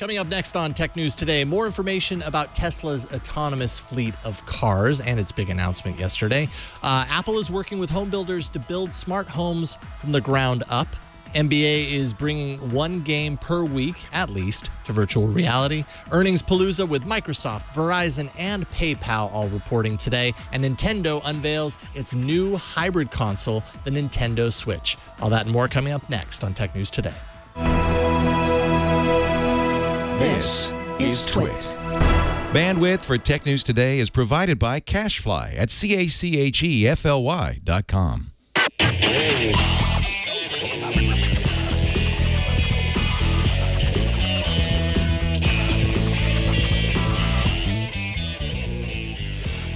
Coming up next on Tech News Today, more information about Tesla's autonomous fleet of cars and its big announcement yesterday. Apple is working with home builders to build smart homes from the ground up. NBA is bringing one game per week, at least, to virtual reality. Earnings Palooza with Microsoft, Verizon, and PayPal all reporting today. And Nintendo unveils its new hybrid console, the Nintendo Switch. All that and more coming up next on Tech News Today. This is Twit. Bandwidth for Tech News Today is provided by CashFly at CACHEFLY.com.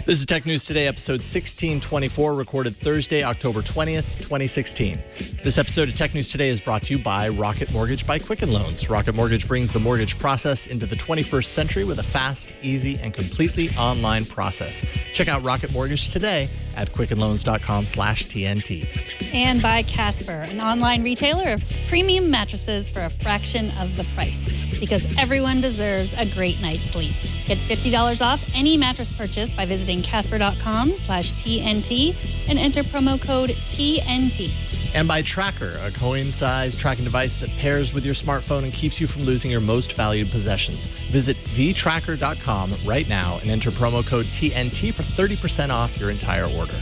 This is Tech News Today, episode 1624, recorded Thursday, October 20th, 2016. This episode of Tech News Today is brought to you by Rocket Mortgage by Quicken Loans. Rocket Mortgage brings the mortgage process into the 21st century with a fast, easy, and completely online process. Check out Rocket Mortgage today at quickenloans.com/TNT. And by Casper, an online retailer of premium mattresses for a fraction of the price. Because everyone deserves a great night's sleep. Get $50 off any mattress purchase by visiting casper.com/TNT and enter promo code TNT. And by Tracker, a coin-sized tracking device that pairs with your smartphone and keeps you from losing your most valued possessions. Visit thetracker.com right now and enter promo code TNT for 30% off your entire order.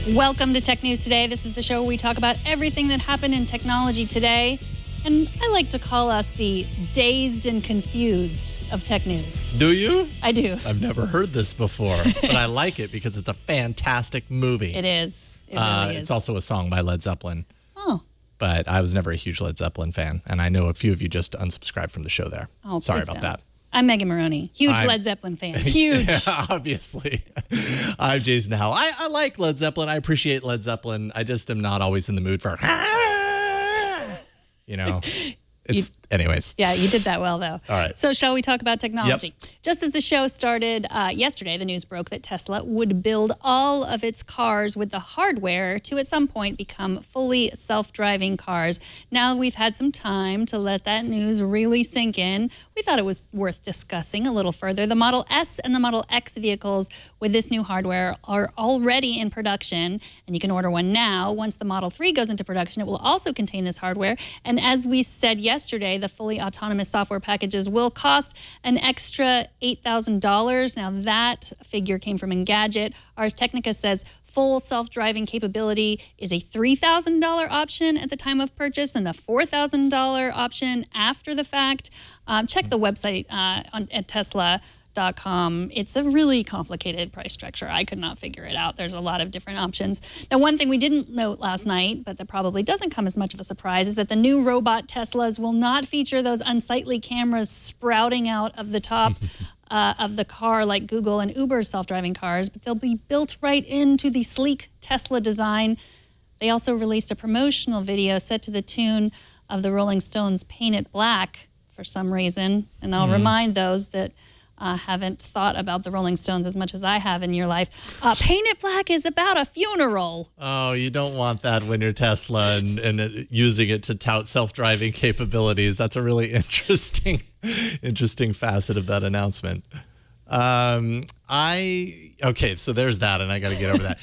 Welcome to Tech News Today. This is the show where we talk about everything that happened in technology today. And I like to call us the dazed and confused of tech news. Do you? I do. I've never heard this before, but I like it because it's a fantastic movie. It is. It really is. It's also a song by Led Zeppelin. Oh. But I was never a huge Led Zeppelin fan, and I know a few of you just unsubscribed from the show there. Oh, sorry please about don't. that. I'm Megan Morrone. Huge Led Zeppelin fan. Huge. Yeah, obviously. I'm Jason Howell. I like Led Zeppelin. I appreciate Led Zeppelin. I just am not always in the mood for... You know, anyways. Yeah, you did that well, though. All right. So shall we talk about technology? Yep. Just as the show started yesterday, the news broke that Tesla would build all of its cars with the hardware to at some point become fully self-driving cars. Now we've had some time to let that news really sink in. We thought it was worth discussing a little further. The Model S and the Model X vehicles with this new hardware are already in production, and you can order one now. Once the Model 3 goes into production, it will also contain this hardware. And as we said yesterday, the fully autonomous software packages will cost an extra $8,000. Now that figure came from Engadget. Ars Technica says full self-driving capability is a $3,000 option at the time of purchase and a $4,000 option after the fact. Check the website at Tesla.com. It's a really complicated price structure. I could not figure it out. There's a lot of different options. Now, one thing we didn't note last night, but that probably doesn't come as much of a surprise, is that the new robot Teslas will not feature those unsightly cameras sprouting out of the top of the car like Google and Uber's self-driving cars, but they'll be built right into the sleek Tesla design. They also released a promotional video set to the tune of the Rolling Stones' Paint It Black for some reason. And I'll remind those that haven't thought about the Rolling Stones as much as I have in your life. Paint It Black is about a funeral. Oh, you don't want that when you're Tesla and using it to tout self-driving capabilities. That's a really interesting facet of that announcement. Okay, so there's that, and I got to get over that.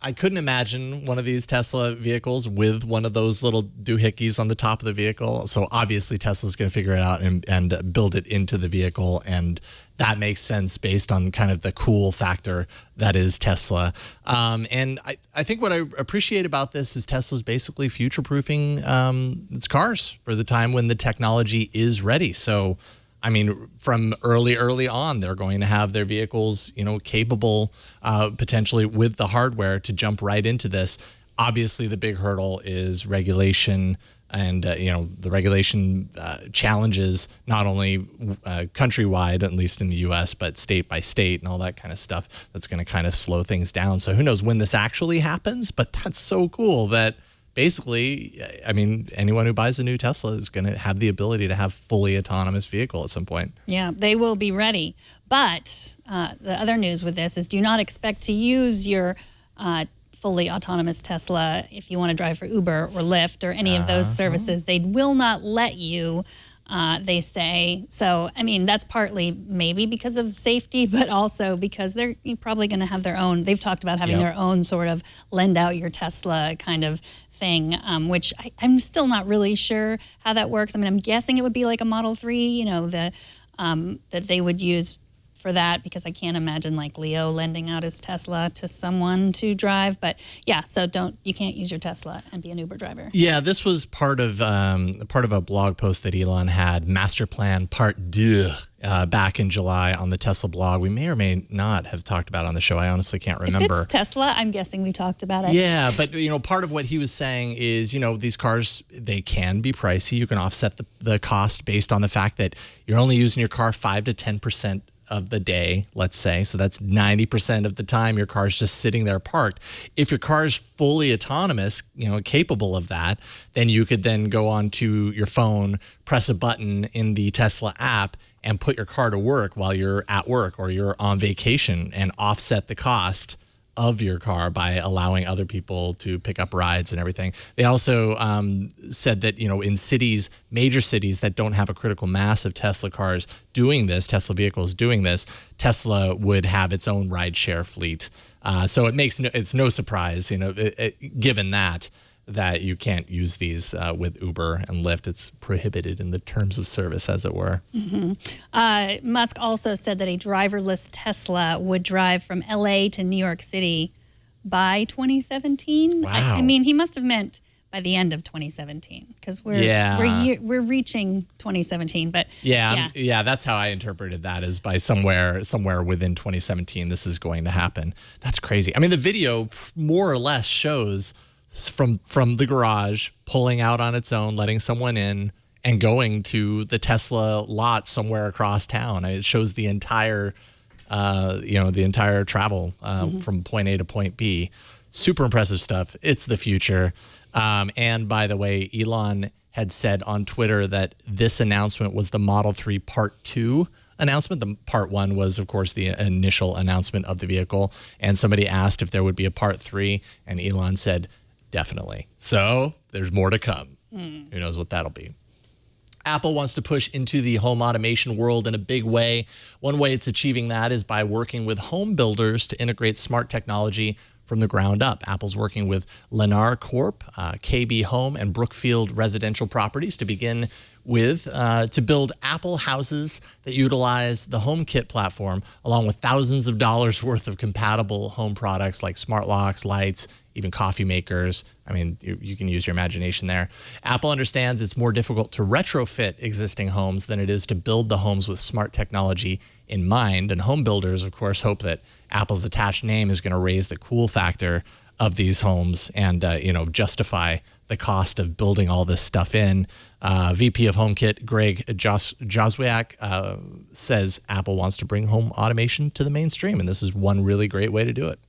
I couldn't imagine one of these Tesla vehicles with one of those little doohickeys on the top of the vehicle. So obviously Tesla's going to figure it out and build it into the vehicle. And that makes sense based on kind of the cool factor that is Tesla. And I think what I appreciate about this is Tesla's basically future-proofing its cars for the time when the technology is ready. So I mean, from early on, they're going to have their vehicles, capable potentially with the hardware to jump right into this. Obviously, the big hurdle is regulation and, the regulation challenges not only countrywide, at least in the U.S., but state by state and all that kind of stuff. That's going to kind of slow things down. So who knows when this actually happens, but that's so cool that basically, I mean, anyone who buys a new Tesla is going to have the ability to have fully autonomous vehicle at some point. Yeah, they will be ready. But the other news with this is do not expect to use your fully autonomous Tesla, if you want to drive for Uber or Lyft or any of those services, they will not let you. They say. So, I mean, that's partly maybe because of safety, but also because they're probably going to have their own. They've talked about having their own sort of lend out your Tesla kind of thing, which I'm still not really sure how that works. I mean, I'm guessing it would be like a Model 3, that they would use for that, because I can't imagine like Leo lending out his Tesla to someone to drive. But yeah, so you can't use your Tesla and be an Uber driver. Yeah, this was part of a blog post that Elon had, Master Plan Part 2, back in July on the Tesla blog. We may or may not have talked about it on the show. I honestly can't remember. If it's Tesla, I'm guessing we talked about it. Yeah, but part of what he was saying is, these cars, they can be pricey. You can offset the cost based on the fact that you're only using your car 5 to 10% of the day, let's say. So that's 90% of the time your car's just sitting there parked. If your car is fully autonomous, capable of that, then you could then go onto your phone, press a button in the Tesla app, and put your car to work while you're at work or you're on vacation, and offset the cost of your car by allowing other people to pick up rides and everything. They also said that, in cities, major cities that don't have a critical mass of Tesla cars doing this, Tesla vehicles doing this, Tesla would have its own rideshare fleet. So it's no surprise, given that you can't use these with Uber and Lyft. It's prohibited in the terms of service, as it were. Mm-hmm. Musk also said that a driverless Tesla would drive from LA to New York City by 2017. Wow. I mean, he must have meant by the end of 2017, because we're reaching 2017. But yeah, that's how I interpreted that, is by somewhere within 2017 this is going to happen. That's crazy. I mean, the video more or less shows from the garage, pulling out on its own, letting someone in, and going to the Tesla lot somewhere across town. It shows the entire, the entire travel from point A to point B. Super impressive stuff. It's the future. And by the way, Elon had said on Twitter that this announcement was the Model 3 Part 2 announcement. The Part 1 was, of course, the initial announcement of the vehicle. And somebody asked if there would be a Part 3, and Elon said, definitely. So there's more to come. Who knows what that'll be. Apple wants to push into the home automation world in a big way. One way it's achieving that is by working with home builders to integrate smart technology from the ground up. Apple's working with Lennar Corp, KB Home, and Brookfield Residential Properties to begin with to build Apple houses that utilize the HomeKit platform, along with thousands of dollars worth of compatible home products like smart locks, lights, even coffee makers. I mean, you can use your imagination there. Apple understands it's more difficult to retrofit existing homes than it is to build the homes with smart technology in mind. And home builders, of course, hope that Apple's attached name is going to raise the cool factor of these homes and, justify the cost of building all this stuff in. VP of HomeKit, Greg Joswiak, says Apple wants to bring home automation to the mainstream, and this is one really great way to do it.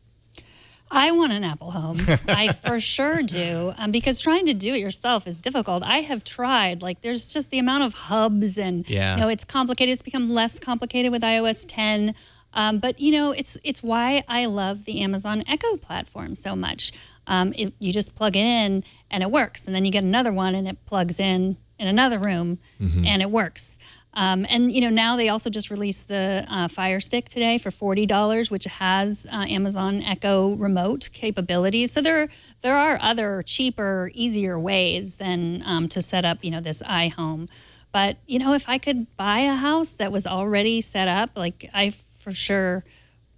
I want an Apple home. I for sure do, because trying to do it yourself is difficult. I have tried. There's just the amount of hubs, and it's complicated. It's become less complicated with iOS 10. But it's why I love the Amazon Echo platform so much. You just plug it in and it works, and then you get another one and it plugs in another room and it works. Now they also just released the Fire Stick today for $40, which has Amazon Echo remote capabilities. So there are other cheaper, easier ways than to set up this iHome. But if I could buy a house that was already set up, I for sure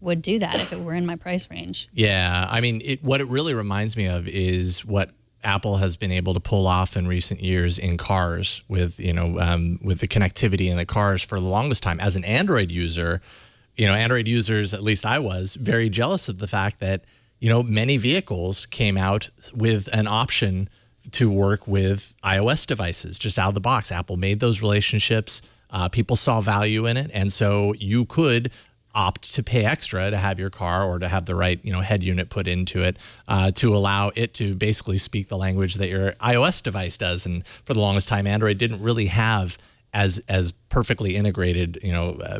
would do that if it were in my price range. Yeah, I mean, what it really reminds me of is what Apple has been able to pull off in recent years in cars with the connectivity in the cars for the longest time. As an Android user, Android users, at least I was, very jealous of the fact that, many vehicles came out with an option to work with iOS devices just out of the box. Apple made those relationships. People saw value in it. And so you could opt to pay extra to have your car or to have the right, head unit put into it to allow it to basically speak the language that your iOS device does. And for the longest time, Android didn't really have as perfectly integrated,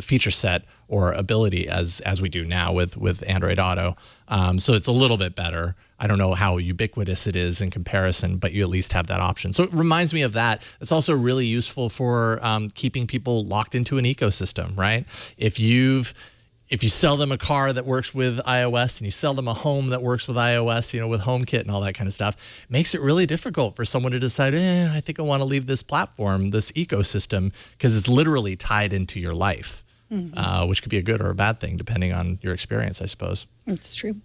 feature set or ability as we do now with Android Auto. So it's a little bit better. I don't know how ubiquitous it is in comparison, but you at least have that option. So it reminds me of that. It's also really useful for keeping people locked into an ecosystem, right? If you sell them a car that works with iOS and you sell them a home that works with iOS, with HomeKit and all that kind of stuff, it makes it really difficult for someone to decide, I think I want to leave this platform, this ecosystem, because it's literally tied into your life, which could be a good or a bad thing, depending on your experience, I suppose. It's true.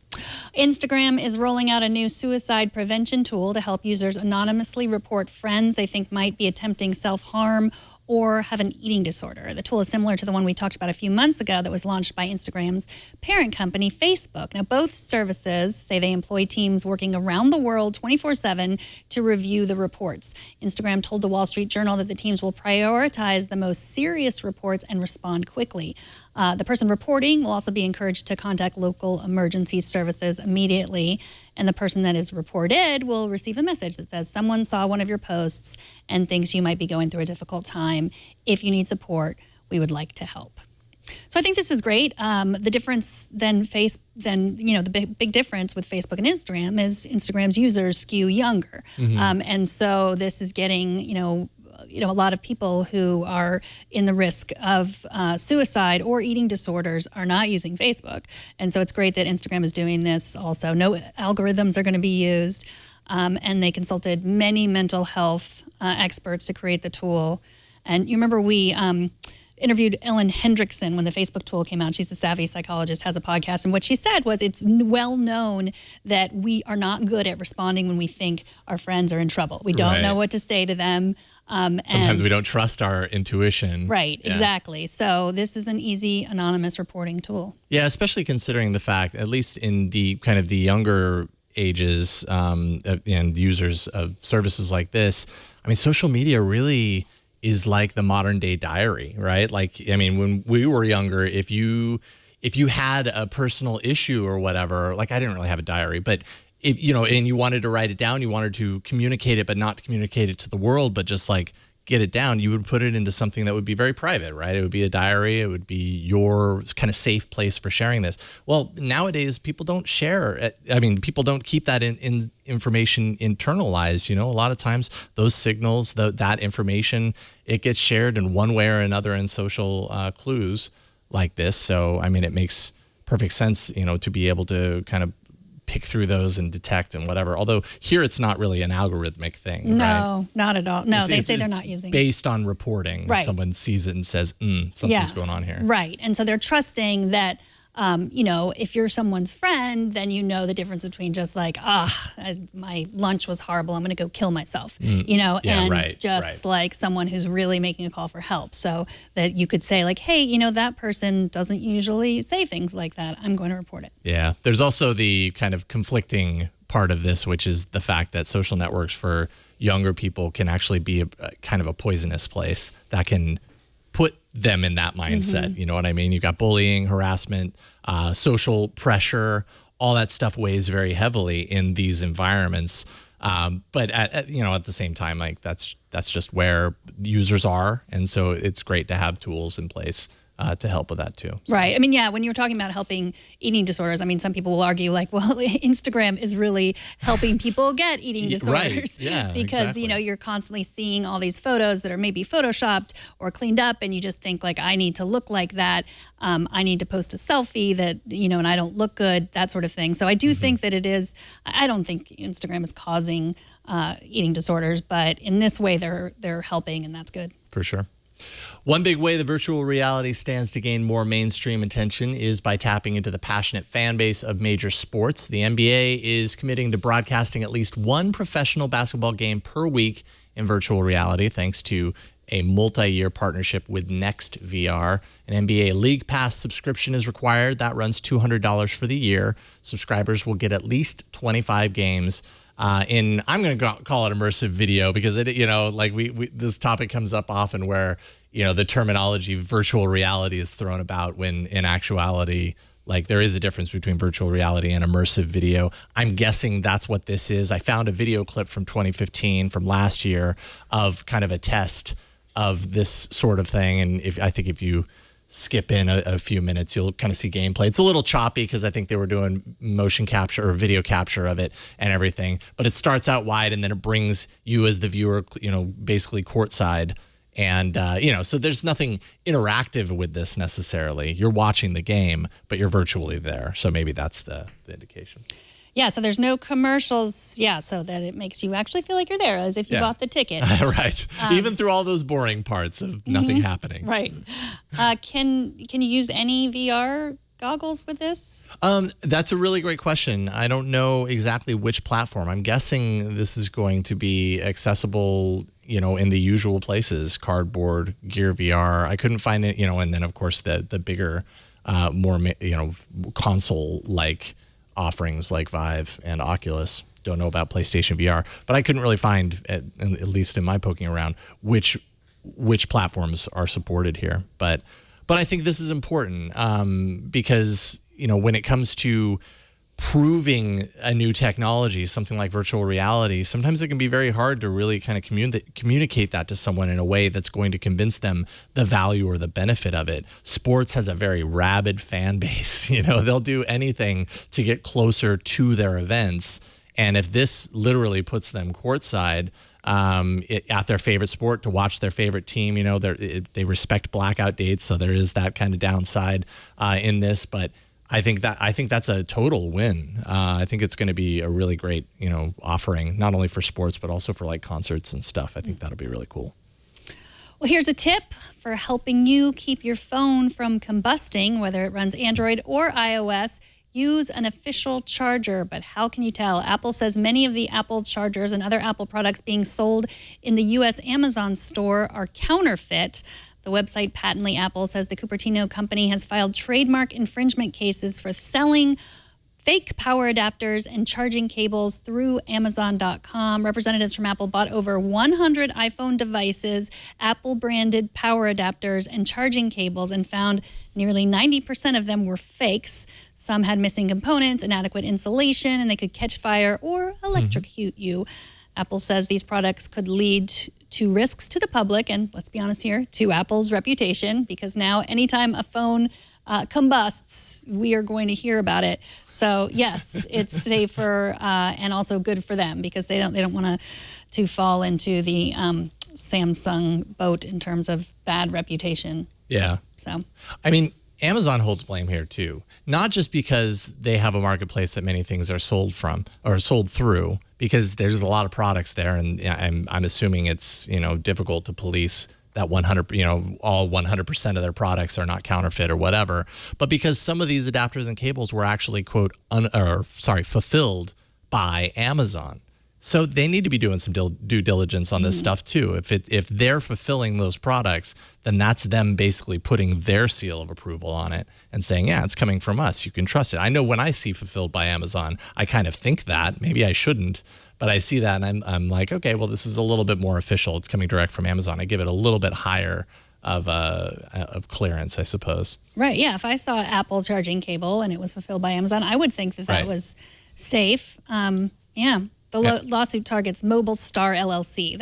Instagram is rolling out a new suicide prevention tool to help users anonymously report friends they think might be attempting self-harm or have an eating disorder. The tool is similar to the one we talked about a few months ago that was launched by Instagram's parent company, Facebook. Now, both services say they employ teams working around the world 24/7 to review the reports. Instagram told the Wall Street Journal that the teams will prioritize the most serious reports and respond quickly. The person reporting will also be encouraged to contact local emergency services immediately. And the person that is reported will receive a message that says, someone saw one of your posts and thinks you might be going through a difficult time. If you need support, we would like to help. So I think this is great. The difference the big difference with Facebook and Instagram is Instagram's users skew younger. And so this is getting, a lot of people who are in the risk of suicide or eating disorders are not using Facebook. And so it's great that Instagram is doing this also. No algorithms are going to be used. And they consulted many mental health experts to create the tool. And you remember we interviewed Ellen Hendrickson when the Facebook tool came out. She's the Savvy Psychologist, has a podcast. And what she said was it's well known that we are not good at responding when we think our friends are in trouble. We don't know what to say to them. Sometimes we don't trust our intuition. Right, exactly. So this is an easy anonymous reporting tool. Yeah, especially considering the fact, at least in the kind of the younger ages and users of services like this, I mean, social media really is like the modern day diary, right? Like, I mean, when we were younger, if you had a personal issue or whatever, like I didn't really have a diary, but if, and you wanted to write it down, you wanted to communicate it, but not communicate it to the world, but just like get it down, you would put it into something that would be very private, right? It would be a diary. It would be your kind of safe place for sharing this. Well, nowadays people don't share. I mean, people don't keep that in information internalized. A lot of times those signals, that information, it gets shared in one way or another in social clues like this. So, I mean, it makes perfect sense, to be able to kind of pick through those and detect and whatever. Although here it's not really an algorithmic thing. No, right? Not at all. No, they say they're not using it. Based on reporting. Right. Someone sees it and says, something's going on here. Right. And so they're trusting that, if you're someone's friend, then you know the difference between just like, my lunch was horrible, I'm going to go kill myself, like someone who's really making a call for help. So that you could say like, hey, that person doesn't usually say things like that. I'm going to report it. Yeah. There's also the kind of conflicting part of this, which is the fact that social networks for younger people can actually be a kind of a poisonous place that can put them in that mindset. You know what I mean? You've got bullying, harassment, social pressure, all that stuff weighs very heavily in these environments. But at the same time, like that's just where users are. And so it's great to have tools in place to help with that too. Right. I mean, yeah, when you're talking about helping eating disorders, I mean, some people will argue like, well, Instagram is really helping people get eating disorders. Right. Yeah, because, exactly. You're constantly seeing all these photos that are maybe photoshopped or cleaned up, and you just think like, I need to look like that. I need to post a selfie that, and I don't look good, that sort of thing. So I do think that I don't think Instagram is causing eating disorders, but in this way they're helping, and that's good. For sure. One big way the virtual reality stands to gain more mainstream attention is by tapping into the passionate fan base of major sports. The NBA is committing to broadcasting at least one professional basketball game per week in virtual reality, thanks to a multi-year partnership with Next VR. An NBA League Pass subscription is required. That runs $200 for the year. Subscribers will get at least 25 games. I'm going to call it immersive video because this topic comes up often where, the terminology virtual reality is thrown about when in actuality, like there is a difference between virtual reality and immersive video. I'm guessing that's what this is. I found a video clip from 2015 from last year of kind of a test of this sort of thing. And I think if you skip in a few minutes, you'll kind of see gameplay. It's a little choppy because I think they were doing motion capture or video capture of it and everything. But it starts out wide and then it brings you as the viewer, basically courtside. And, so there's nothing interactive with this necessarily. You're watching the game, but you're virtually there. So maybe that's the indication. Yeah, so there's no commercials. Yeah, so that it makes you actually feel like you're there as if you bought the ticket. Right. Even through all those boring parts of nothing happening. Right. Can you use any VR goggles with this? That's a really great question. I don't know exactly which platform. I'm guessing this is going to be accessible, in the usual places, Cardboard, Gear VR. I couldn't find it, and then of course the bigger, more, console-like offerings like Vive and Oculus. Don't know about PlayStation VR, but I couldn't really find, at least in my poking around, which platforms are supported here. But I think this is important because when it comes to proving a new technology, something like virtual reality, sometimes it can be very hard to really kind of communicate that to someone in a way that's going to convince them the value or the benefit of it. Sports has a very rabid fan base. They'll do anything to get closer to their events. And if this literally puts them courtside at their favorite sport to watch their favorite team, they respect blackout dates. So there is that kind of downside in this, but I think that's a total win. I think it's going to be a really great, offering, not only for sports, but also for like concerts and stuff. I think that'll be really cool. Well, here's a tip for helping you keep your phone from combusting, whether it runs Android or iOS. Use an official charger, but how can you tell? Apple says many of the Apple chargers and other Apple products being sold in the U.S. Amazon store are counterfeit. The website Patently Apple says the Cupertino company has filed trademark infringement cases for selling fake power adapters and charging cables through Amazon.com. Representatives from Apple bought over 100 iPhone devices, Apple-branded power adapters and charging cables, and found nearly 90% of them were fakes. Some had missing components, inadequate insulation, and they could catch fire or electrocute you. Apple says these products could lead to risks to the public, and let's be honest here, to Apple's reputation, because now anytime a phone combusts, we are going to hear about it. So yes, it's safer and also good for them because they don't want to fall into the Samsung boat in terms of bad reputation. Yeah. So I mean, Amazon holds blame here too, not just because they have a marketplace that many things are sold from or sold through, because there's a lot of products there, and I'm assuming it's difficult to police that 100, all 100% of their products are not counterfeit or whatever, but because some of these adapters and cables were actually fulfilled by Amazon. So they need to be doing some due diligence on this stuff too. If they're fulfilling those products, then that's them basically putting their seal of approval on it and saying, yeah, it's coming from us. You can trust it. I know when I see fulfilled by Amazon, I kind of think that. Maybe I shouldn't, but I see that and I'm like, okay, well, this is a little bit more official. It's coming direct from Amazon. I give it a little bit higher of clearance, I suppose. Right, yeah. If I saw Apple charging cable and it was fulfilled by Amazon, I would think that was safe. Yeah. The lawsuit targets Mobile Star LLC.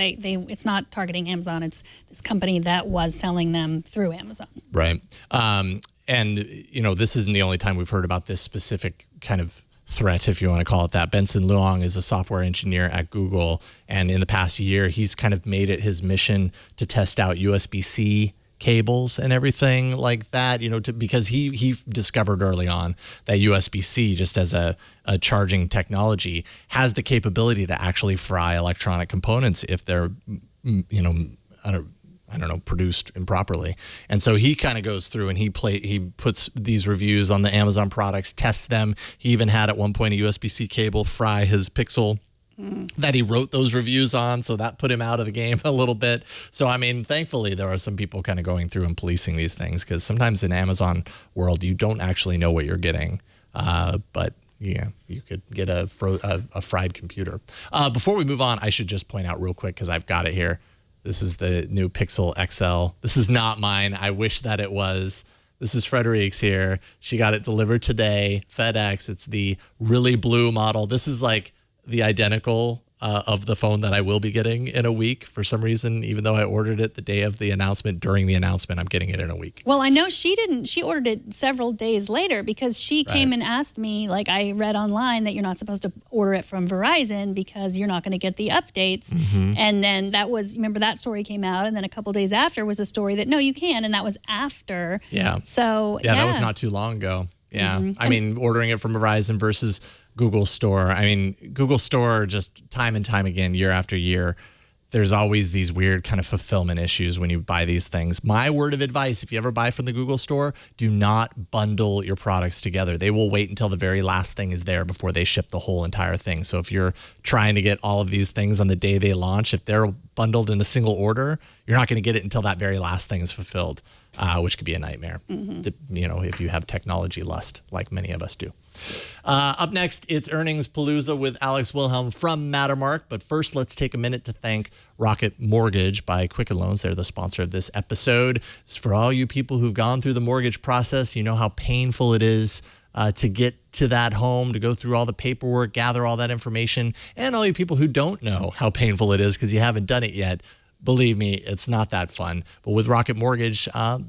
It's not targeting Amazon. It's this company that was selling them through Amazon. Right. And, this isn't the only time we've heard about this specific kind of threat, if you want to call it that. Benson Luong is a software engineer at Google. And in the past year, he's kind of made it his mission to test out USB-C cables and everything like that, because he discovered early on that USB-C, just as a charging technology, has the capability to actually fry electronic components if they're, produced improperly. And so he kind of goes through and he puts these reviews on the Amazon products, tests them. He even had at one point a USB-C cable fry his Pixel that he wrote those reviews on, so that put him out of the game a little bit. So, I mean, thankfully, there are some people kind of going through and policing these things, because sometimes in Amazon world, you don't actually know what you're getting. But yeah, you could get a fried computer. Before we move on, I should just point out real quick, because I've got it here. This is the new Pixel XL. This is not mine. I wish that it was. This is Frederique's here. She got it delivered today, FedEx. It's the really blue model. This is like the identical of the phone that I will be getting in a week. For some reason, even though I ordered it the day of the announcement, during the announcement, I'm getting it in a week. Well, I know she didn't. She ordered it several days later because she came and asked me, like I read online that you're not supposed to order it from Verizon because you're not going to get the updates. And then remember that story came out, and then a couple days after was a story that, no, you can, and that was after. Yeah. So, yeah. That was not too long ago. Yeah. I mean, ordering it from Verizon versus Google Store. I mean, Google Store, just time and time again, year after year, there's always these weird kind of fulfillment issues when you buy these things. My word of advice, if you ever buy from the Google Store, do not bundle your products together. They will wait until the very last thing is there before they ship the whole entire thing. So if you're trying to get all of these things on the day they launch, if they're bundled in a single order, you're not going to get it until that very last thing is fulfilled, which could be a nightmare, if you have technology lust like many of us do. Up next, it's Earnings Palooza with Alex Wilhelm from Mattermark. But first, let's take a minute to thank Rocket Mortgage by Quicken Loans. They're the sponsor of this episode. It's for all you people who've gone through the mortgage process. You know how painful it is to get to that home, to go through all the paperwork, gather all that information. And all you people who don't know how painful it is because you haven't done it yet. Believe me, it's not that fun. But with Rocket Mortgage,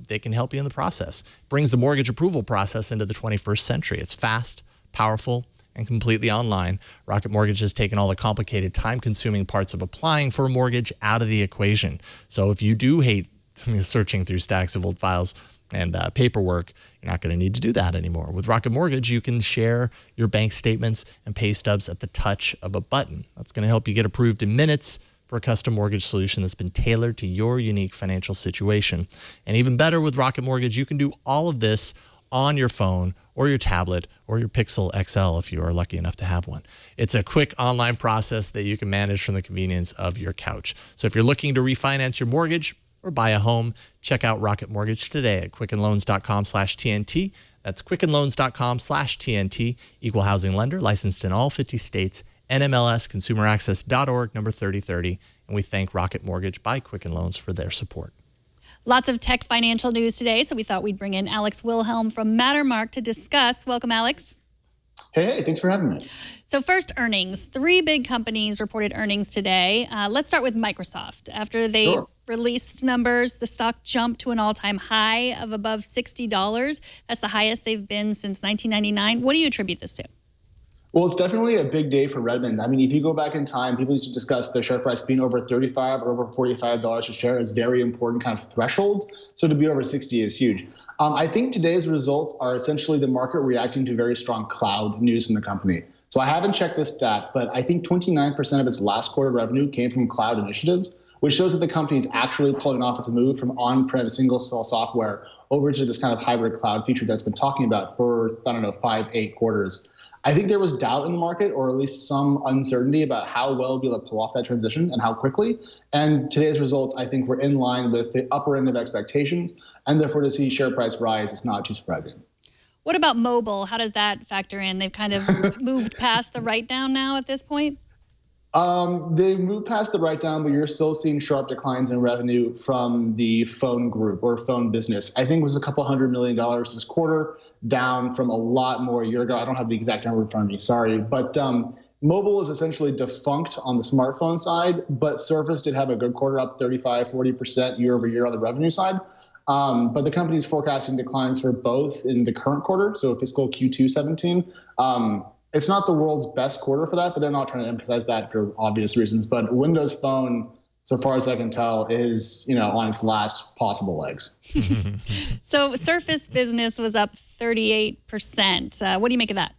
they can help you in the process. Brings the mortgage approval process into the 21st century. It's fast, powerful, and completely online. Rocket Mortgage has taken all the complicated, time-consuming parts of applying for a mortgage out of the equation. So if you do hate searching through stacks of old files and paperwork, you're not going to need to do that anymore. With Rocket Mortgage, you can share your bank statements and pay stubs at the touch of a button. That's going to help you get approved in minutes for a custom mortgage solution that's been tailored to your unique financial situation. And even better, with Rocket Mortgage, you can do all of this on your phone or your tablet or your Pixel XL if you are lucky enough to have one. It's a quick online process that you can manage from the convenience of your couch. So if you're looking to refinance your mortgage or buy a home, check out Rocket Mortgage today at quickenloans.com/TNT. That's quickenloans.com/TNT. Equal housing lender, licensed in all 50 states. NMLS consumeraccess.org, number 3030. And we thank Rocket Mortgage by Quicken Loans for their support. Lots of tech financial news today, so we thought we'd bring in Alex Wilhelm from Mattermark to discuss. Welcome, Alex. Hey, thanks for having me. So first, earnings. 3 big companies reported earnings today. Let's start with Microsoft. After they released numbers, the stock jumped to an all-time high of above $60. That's the highest they've been since 1999. What do you attribute this to? Well, it's definitely a big day for Redmond. I mean, if you go back in time, people used to discuss their share price being over $35 or over $45 a share as very important kind of thresholds. So to be over 60 is huge. I think today's results are essentially the market reacting to very strong cloud news from the company. So I haven't checked this stat, but I think 29% of its last quarter revenue came from cloud initiatives, which shows that the company is actually pulling off its move from on-prem single-cell software over to this kind of hybrid cloud feature that's been talking about for, 5-8 quarters. I think there was doubt in the market, or at least some uncertainty about how well we'll be able to pull off that transition and how quickly. And today's results, I think, were in line with the upper end of expectations, and therefore to see share price rise is not too surprising. What about mobile? How does that factor in? They've kind of moved past the write-down now at this point? They've moved past the write-down, but you're still seeing sharp declines in revenue from the phone group or phone business. I think it was a couple $100 million this quarter, down from a lot more a year ago. I don't have the exact number in front of me, sorry. But mobile is essentially defunct on the smartphone side, but Surface did have a good quarter, up 35-40% year over year on the revenue side. But the company's forecasting declines for both in the current quarter, so fiscal Q2 17. It's not the world's best quarter for that, but they're not trying to emphasize that for obvious reasons. But Windows Phone, so far as I can tell, is on its last possible legs. So Surface business was up 38%. What do you make of that?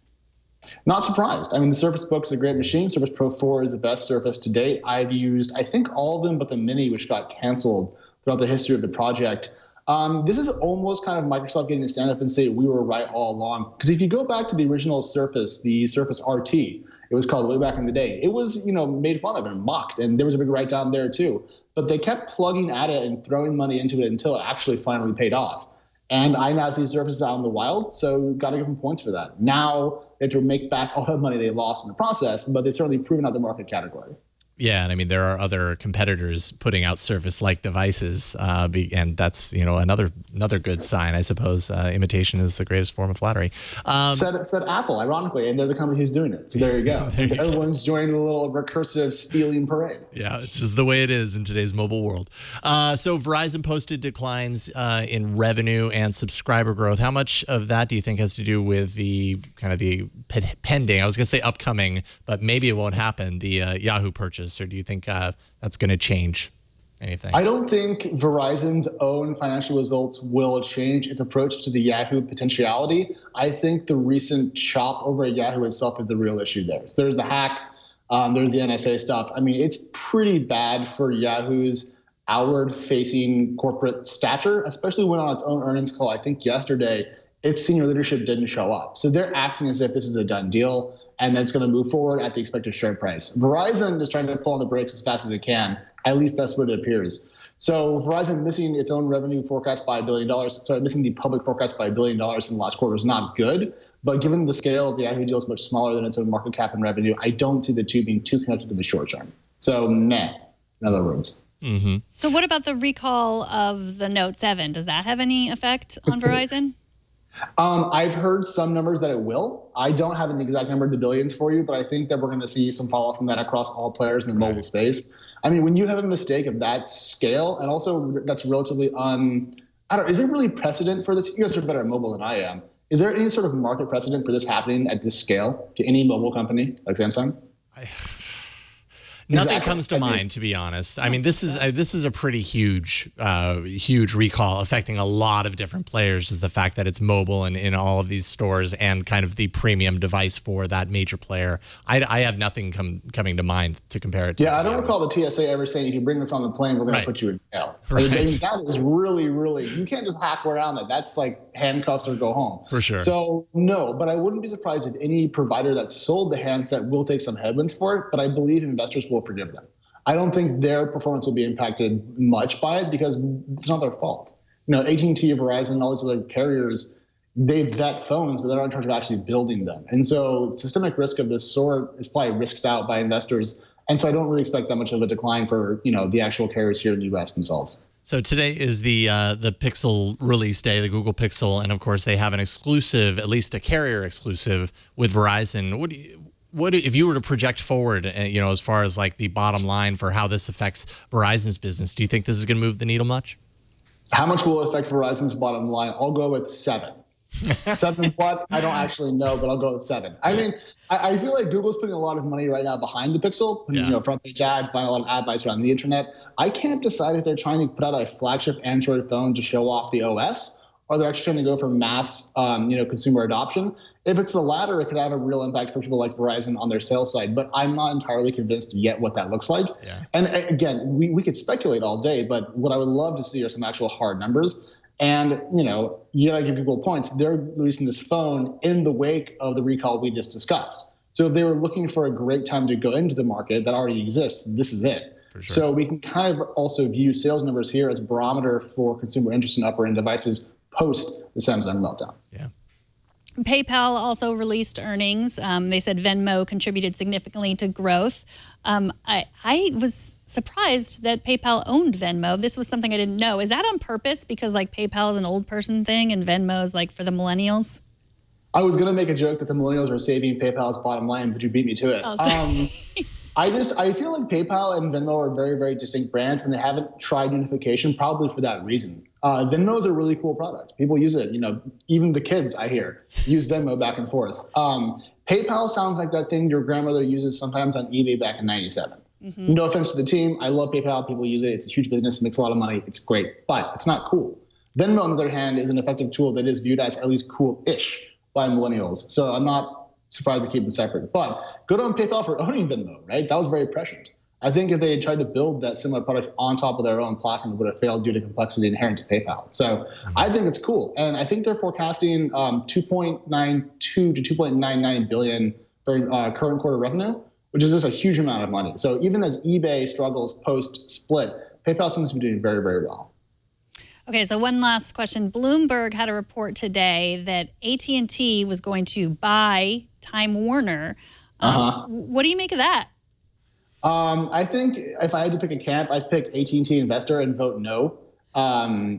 Not surprised. I mean, the Surface Book's a great machine. Surface Pro 4 is the best Surface to date. I've used, I think, all of them but the Mini, which got canceled throughout the history of the project. This is almost kind of Microsoft getting to stand up and say we were right all along. Because if you go back to the original Surface, the Surface RT, it was called way back in the day. It was, made fun of and mocked, and there was a big write down there too. But they kept plugging at it and throwing money into it until it actually finally paid off. And I now see Surface out in the wild, so got to give them points for that. Now they have to make back all the money they lost in the process, but they've certainly proven out the market category. Yeah, and I mean there are other competitors putting out Surface-like devices, and that's another good sign, I suppose. Imitation is the greatest form of flattery. Said Apple, ironically, and they're the company who's doing it. So there you go. Everyone's joining the little recursive stealing parade. Yeah, it's just the way it is in today's mobile world. So Verizon posted declines in revenue and subscriber growth. How much of that do you think has to do with the kind of the pending, I was going to say upcoming, but maybe it won't happen, the Yahoo purchase? Or do you think that's going to change anything? I don't think Verizon's own financial results will change its approach to the Yahoo potentiality. I think the recent chop over at Yahoo itself is the real issue there. So there's the hack, there's the NSA stuff. I mean, it's pretty bad for Yahoo's outward-facing corporate stature, especially when on its own earnings call, I think yesterday, its senior leadership didn't show up. So they're acting as if this is a done deal, and then it's going to move forward at the expected share price. Verizon is trying to pull on the brakes as fast as it can. At least that's what it appears. So Verizon missing its own revenue forecast by $1 billion, sorry, missing the public forecast by $1 billion in the last quarter is not good. But given the scale of the Yahoo deal is much smaller than its own market cap and revenue, I don't see the two being too connected in the short term. So meh, in other words. Mm-hmm. So what about the recall of the Note 7? Does that have any effect on Verizon? I've heard some numbers that it will. I don't have an exact number of the billions for you, but I think that we're going to see some fallout from that across all players in the mobile space. I mean, when you have a mistake of that scale, and also that's relatively is there really precedent for this? You guys are better at mobile than I am. Is there any sort of market precedent for this happening at this scale to any mobile company like Samsung? Nothing comes to mind, to be honest. I mean, this is a pretty huge recall affecting a lot of different players. Is the fact that it's mobile and in all of these stores and kind of the premium device for that major player. I have nothing coming to mind to compare it to. Yeah, I don't recall the TSA ever saying if you bring this on the plane, we're going to put you in jail. Right. I mean, that is really, you can't just hack around that. That's like handcuffs or go home. For sure. So no, but I wouldn't be surprised if any provider that sold the handset will take some headwinds for it. But I believe investors will forgive them. I don't think their performance will be impacted much by it because it's not their fault. You know, AT&T, Verizon, all these other carriers, they vet phones, but they're not in charge of actually building them. And so systemic risk of this sort is probably risked out by investors. And so I don't really expect that much of a decline for, the actual carriers here in the U.S. themselves. So today is the Pixel release day, the Google Pixel, and of course they have an exclusive, at least a carrier exclusive with Verizon. What if you were to project forward, as far as like the bottom line for how this affects Verizon's business? Do you think this is going to move the needle much? How much will it affect Verizon's bottom line? I'll go with 7. 7 what? I don't actually know, but I'll go with 7. I mean, I feel like Google's putting a lot of money right now behind the Pixel, front page ads, buying a lot of ad buys around the internet. I can't decide if they're trying to put out a flagship Android phone to show off the OS, or they're actually trying to go for mass, consumer adoption. If it's the latter, it could have a real impact for people like Verizon on their sales side, but I'm not entirely convinced yet what that looks like. Yeah. And again, we could speculate all day, but what I would love to see are some actual hard numbers. And, you gotta give Google points. They're releasing this phone in the wake of the recall we just discussed. So if they were looking for a great time to go into the market that already exists, this is it. For sure. So we can kind of also view sales numbers here as a barometer for consumer interest in upper-end devices post the Samsung meltdown. Yeah. PayPal also released earnings. They said Venmo contributed significantly to growth. I was surprised that PayPal owned Venmo. This was something I didn't know. Is that on purpose? Because like PayPal is an old person thing and Venmo is like for the millennials? I was going to make a joke that the millennials are saving PayPal's bottom line, but you beat me to it. Oh, sorry. I feel like PayPal and Venmo are very, very distinct brands, and they haven't tried unification probably for that reason. Venmo is a really cool product. People use it. Even the kids I hear use Venmo back and forth. PayPal sounds like that thing your grandmother uses sometimes on eBay back in '97. Mm-hmm. No offense to the team. I love PayPal. People use it. It's a huge business. It makes a lot of money. It's great, but it's not cool. Venmo, on the other hand, is an effective tool that is viewed as at least cool-ish by millennials. So I'm not surprised to keep them separate. But good on PayPal for owning Venmo, right? That was very prescient. I think if they had tried to build that similar product on top of their own platform, it would have failed due to complexity inherent to PayPal. So I think it's cool. And I think they're forecasting 2.92 to 2.99 billion for current quarter revenue, which is just a huge amount of money. So even as eBay struggles post-split, PayPal seems to be doing very, very well. Okay, so one last question. Bloomberg had a report today that AT&T was going to buy Time Warner. What do you make of that? I think if I had to pick a camp, I'd pick AT&T investor and vote no.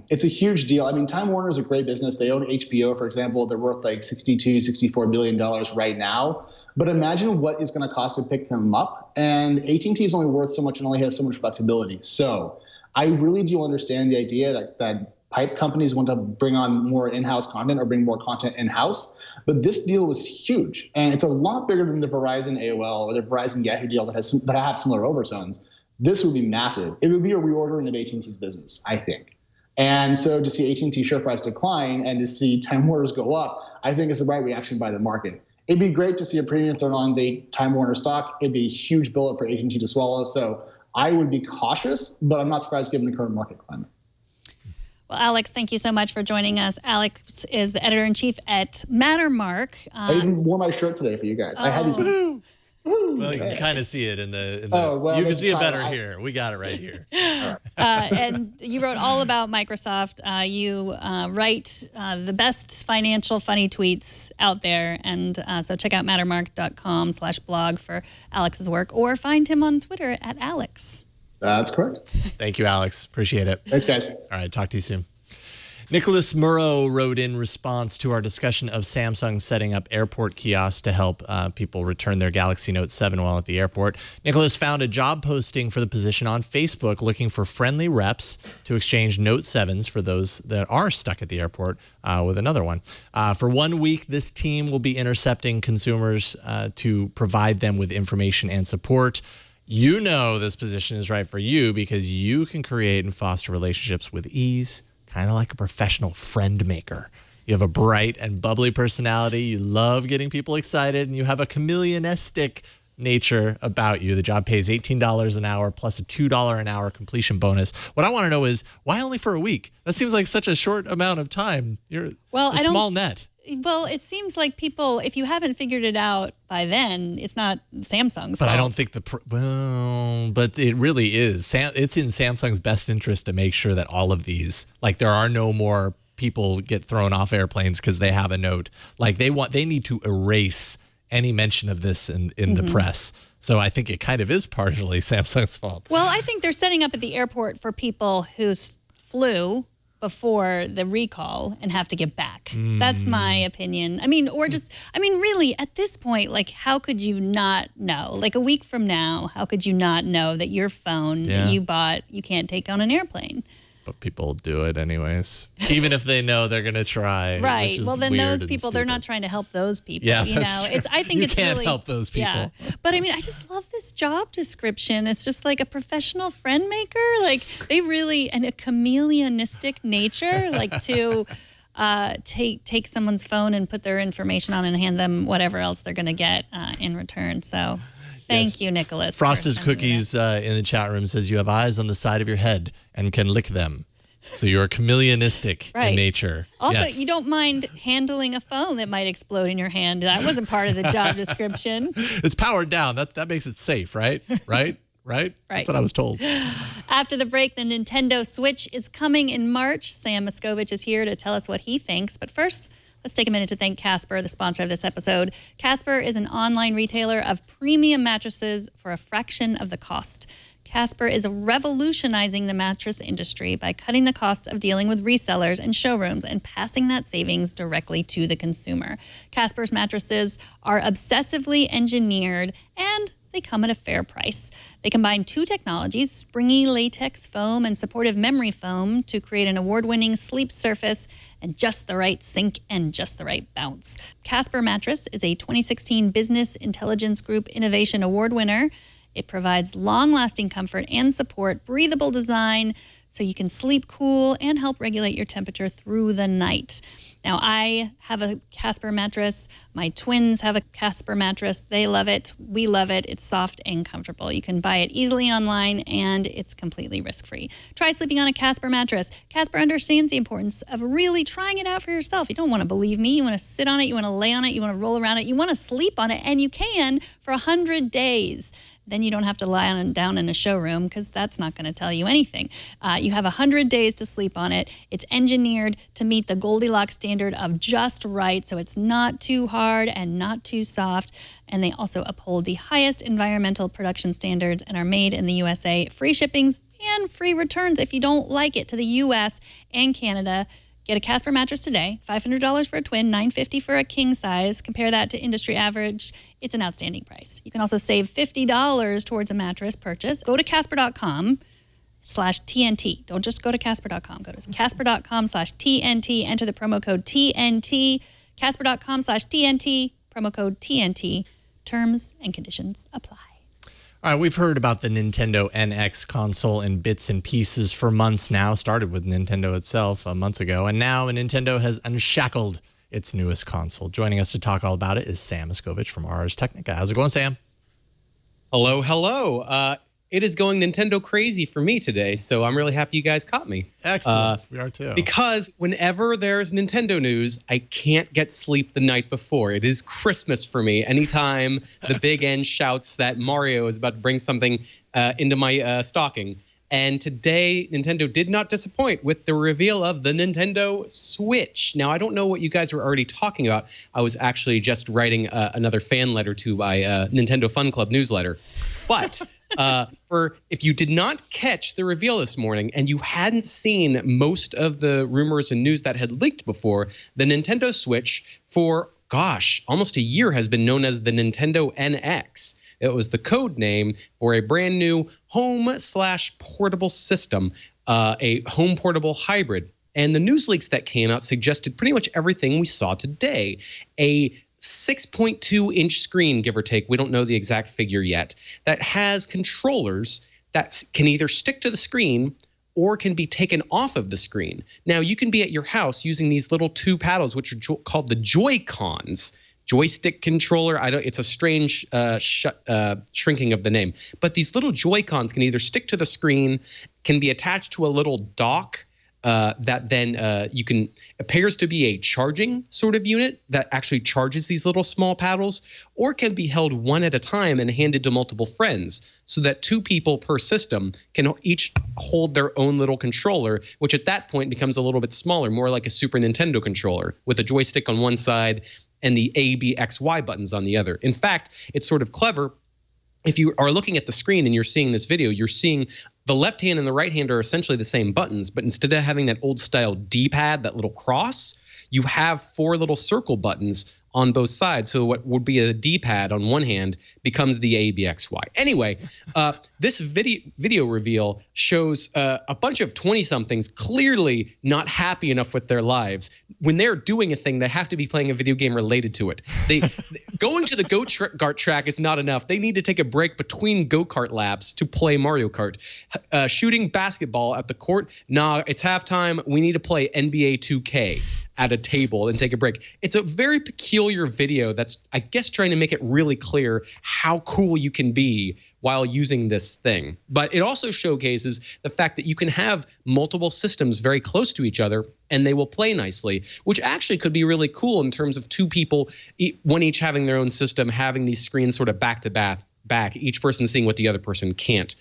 It's a huge deal. I mean, Time Warner is a great business. They own HBO, for example. They're worth like $64 billion right now. But imagine what it's going to cost to pick them up. And AT&T is only worth so much and only has so much flexibility. So I really do understand the idea that pipe companies want to bring on more in-house content or bring more content in-house. But this deal was huge, and it's a lot bigger than the Verizon AOL or the Verizon Yahoo deal that have similar overtones. This would be massive. It would be a reordering of AT&T's business, I think. And so to see AT&T share price decline and to see Time Warner's go up, I think is the right reaction by the market. It'd be great to see a premium thrown on the Time Warner stock. It'd be a huge bullet for AT&T to swallow. So I would be cautious, but I'm not surprised given the current market climate. Well, Alex, thank you so much for joining us. Alex is the editor-in-chief at Mattermark. I even wore my shirt today for you guys. I had these. Well, you can kind of see it in the you can see it better here. We got it right here. And you wrote all about Microsoft. You write the best financial funny tweets out there. And so check out mattermark.com/blog for Alex's work, or find him on Twitter at Alex. That's correct. Thank you, Alex. Appreciate it. Thanks, guys. All right, talk to you soon. Nicholas Morrone wrote in response to our discussion of Samsung setting up airport kiosks to help people return their Galaxy Note 7 while at the airport. Nicholas found a job posting for the position on Facebook looking for friendly reps to exchange Note 7s for those that are stuck at the airport with another one. For 1 week, this team will be intercepting consumers to provide them with information and support. You know this position is right for you because you can create and foster relationships with ease, kind of like a professional friend maker. You have a bright and bubbly personality. You love getting people excited, and you have a chameleonistic nature about you. The job pays $18 an hour plus a $2 an hour completion bonus. What I want to know is, why only for a week? That seems like such a short amount of time. You're a small net. Well, it seems like people, if you haven't figured it out by then, it's not Samsung's fault. But I don't think but it really is. It's in Samsung's best interest to make sure that all of these, like there are no more people get thrown off airplanes because they have a note. Like they need to erase any mention of this in the press. So I think it kind of is partially Samsung's fault. Well, I think they're setting up at the airport for people who flew before the recall and have to get back. That's my opinion. I mean, really, at this point, like, how could you not know? Like a week from now, how could you not know that your phone that you bought, you can't take on an airplane? But people do it anyways, even if they know they're going to try. Right. Well, then those people, they're not trying to help those people. Yeah, you know, I think you it's can't really, help those people. Yeah. But I mean, I just love this job description. It's just like a professional friend maker. Like they really, and a chameleonistic nature, like to take someone's phone and put their information on and hand them whatever else they're going to get in return. So. Thank you, Nicholas. Frosted Cookies in the chat room says you have eyes on the side of your head and can lick them. So you're chameleonistic in nature. Also, you don't mind handling a phone that might explode in your hand. That wasn't part of the job description. It's powered down. That makes it safe, right? Right? That's what I was told. After the break, the Nintendo Switch is coming in March. Sam Machkovech is here to tell us what he thinks. But first, let's take a minute to thank Casper, the sponsor of this episode. Casper is an online retailer of premium mattresses for a fraction of the cost. Casper is revolutionizing the mattress industry by cutting the costs of dealing with resellers and showrooms and passing that savings directly to the consumer. Casper's mattresses are obsessively engineered and they come at a fair price. They combine two technologies, springy latex foam and supportive memory foam, to create an award-winning sleep surface and just the right sink and just the right bounce. Casper Mattress is a 2016 Business Intelligence Group Innovation Award winner. It provides long-lasting comfort and support, breathable design, so you can sleep cool and help regulate your temperature through the night. Now, I have a Casper mattress. My twins have a Casper mattress. They love it. We love it. It's soft and comfortable. You can buy it easily online, and it's completely risk-free. Try sleeping on a Casper mattress. Casper understands the importance of really trying it out for yourself. You don't want to believe me. You want to sit on it. You want to lay on it. You want to roll around it. You want to sleep on it, and you can for 100 days. then you don't have to lie down in a showroom because that's not going to tell you anything. You have 100 days to sleep on it. It's engineered to meet the Goldilocks standard of just right, so it's not too hard and not too soft. And they also uphold the highest environmental production standards and are made in the USA. Free shippings and free returns if you don't like it to the US and Canada. Get a Casper mattress today, $500 for a twin, $950 for a king size. Compare that to industry average. It's an outstanding price. You can also save $50 towards a mattress purchase. Go to Casper.com/TNT. Don't just go to Casper.com. Go to Casper.com/TNT. Enter the promo code TNT. Casper.com/TNT. Promo code TNT. Terms and conditions apply. All right, we've heard about the Nintendo NX console in bits and pieces for months now. Started with Nintendo itself months ago, and now Nintendo has unshackled its newest console. Joining us to talk all about it is Sam Machkovech from Ars Technica. How's it going, Sam? Hello, hello. It is going Nintendo crazy for me today, so I'm really happy you guys caught me. Excellent. We are too. Because whenever there's Nintendo news, I can't get sleep the night before. It is Christmas for me. Anytime the Big N shouts that Mario is about to bring something into my stocking. And today, Nintendo did not disappoint with the reveal of the Nintendo Switch. Now, I don't know what you guys were already talking about. I was actually just writing another fan letter to my Nintendo Fun Club newsletter. But if you did not catch the reveal this morning and you hadn't seen most of the rumors and news that had leaked before, the Nintendo Switch for, almost a year has been known as the Nintendo NX. It was the code name for a brand new home/portable system, a home portable hybrid. And the news leaks that came out suggested pretty much everything we saw today. A 6.2-inch screen, give or take, we don't know the exact figure yet, that has controllers that can either stick to the screen or can be taken off of the screen. Now, you can be at your house using these little two paddles, which are called the Joy-Cons. Joystick controller. It's a strange shrinking of the name. But these little Joy-Cons can either stick to the screen, can be attached to a little dock that then appears to be a charging sort of unit that actually charges these little small paddles, or can be held one at a time and handed to multiple friends so that two people per system can each hold their own little controller, which at that point becomes a little bit smaller, more like a Super Nintendo controller with a joystick on one side and the A, B, X, Y buttons on the other. In fact, it's sort of clever. If you are looking at the screen and you're seeing this video, you're seeing the left hand and the right hand are essentially the same buttons, but instead of having that old style D-pad, that little cross, you have four little circle buttons on both sides. So what would be a D-pad on one hand becomes the A, B, X, Y. Anyway, this video reveal shows a bunch of 20-somethings clearly not happy enough with their lives. When they're doing a thing, they have to be playing a video game related to it. Going to the go-kart track is not enough. They need to take a break between go-kart laps to play Mario Kart. Shooting basketball at the court, nah, it's halftime. We need to play NBA 2K at a table and take a break. It's a very peculiar video that's, I guess, trying to make it really clear how cool you can be while using this thing. But it also showcases the fact that you can have multiple systems very close to each other and they will play nicely, which actually could be really cool in terms of two people, one each having their own system, having these screens sort of back to back, each person seeing what the other person can't.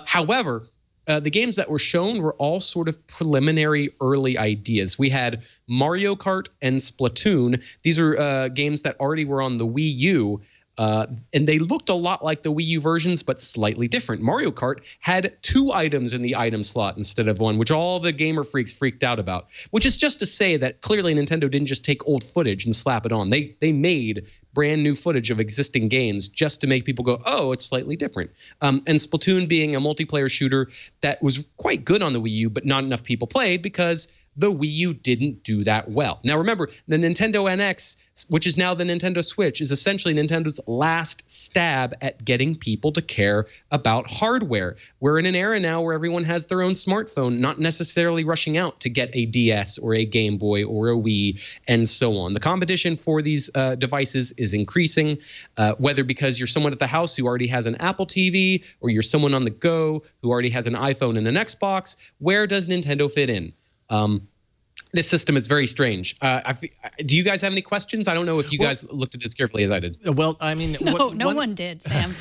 However, the games that were shown were all sort of preliminary early ideas. We had Mario Kart and Splatoon. These are games that already were on the Wii U, and they looked a lot like the Wii U versions, but slightly different. Mario Kart had 2 items in the item slot instead of 1, which all the gamer freaks freaked out about, which is just to say that clearly Nintendo didn't just take old footage and slap it on. They made brand new footage of existing games just to make people go, oh, it's slightly different. And Splatoon being a multiplayer shooter that was quite good on the Wii U, but not enough people played because the Wii U didn't do that well. Now, remember, the Nintendo NX, which is now the Nintendo Switch, is essentially Nintendo's last stab at getting people to care about hardware. We're in an era now where everyone has their own smartphone, not necessarily rushing out to get a DS or a Game Boy or a Wii and so on. The competition for these devices is increasing, whether because you're someone at the house who already has an Apple TV or you're someone on the go who already has an iPhone and an Xbox. Where does Nintendo fit in? This system is very strange. Do you guys have any questions? I don't know if you guys looked at this carefully as I did. Well, I mean, no one did, Sam.